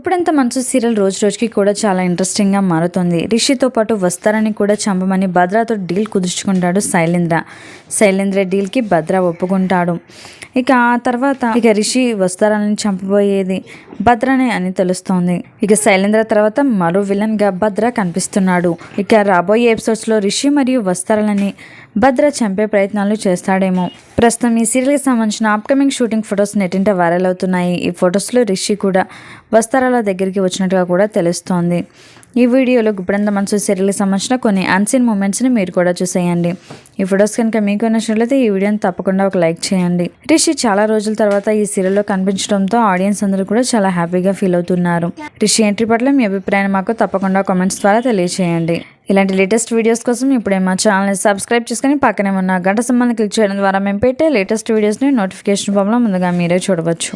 గుప్పెడంత మనసు సీరియల్ రోజు రోజుకి కూడా చాలా ఇంట్రెస్టింగ్గా మారుతుంది. రిషితో పాటు వస్తారని కూడా చంపమని భద్రతో డీల్ కుదుర్చుకుంటాడు శైలేంద్ర డీల్కి భద్ర ఒప్పుకుంటాడు. ఇక ఆ తర్వాత రిషి వస్తారని చంపబోయేది భద్రనే అని తెలుస్తోంది. శైలేంద్ర తర్వాత మరో విలన్గా భద్ర కనిపిస్తున్నాడు. రాబోయే ఎపిసోడ్స్లో రిషి మరియు వస్తారని భద్ర చంపే ప్రయత్నాలు చేస్తాడేమో. ప్రస్తుతం ఈ సీరియల్కి సంబంధించిన అప్కమింగ్ షూటింగ్ ఫొటోస్ నెట్టింట వైరల్ అవుతున్నాయి. ఈ ఫొటోస్లో రిషి కూడా వస్తారాల దగ్గరికి వచ్చినట్టుగా కూడా తెలుస్తోంది. ఈ వీడియోలో గుప్పెడంత మనసు సీరియల్కి సంబంధించిన కొన్ని అన్సీన్ మూమెంట్స్ని మీరు కూడా చూసేయండి. ఈ ఫొటోస్ కనుక మీకు నచ్చినట్లయితే ఈ వీడియోని తప్పకుండా ఒక లైక్ చేయండి. రిషి చాలా రోజుల తర్వాత ఈ సీరియల్లో కనిపించడంతో ఆడియన్స్ అందరూ కూడా చాలా హ్యాపీగా ఫీల్ అవుతున్నారు. రిషి ఎంట్రీ పట్ల మీ అభిప్రాయాన్ని మాకు తప్పకుండా కామెంట్స్ ద్వారా తెలియజేయండి. ఇలాంటి లేటెస్ట్ వీడియోస్ కోసం ఇప్పుడే మా ఛానల్ని సబ్స్క్రైబ్ చేసుకుని పక్కనే ఉన్న గంట సింబల్ని క్లిక్ చేయడం ద్వారా మేము పెట్టే లేటెస్ట్ వీడియోస్ని నోటిఫికేషన్ ఫామ్లో ముందుగా మీరే చూడవచ్చు.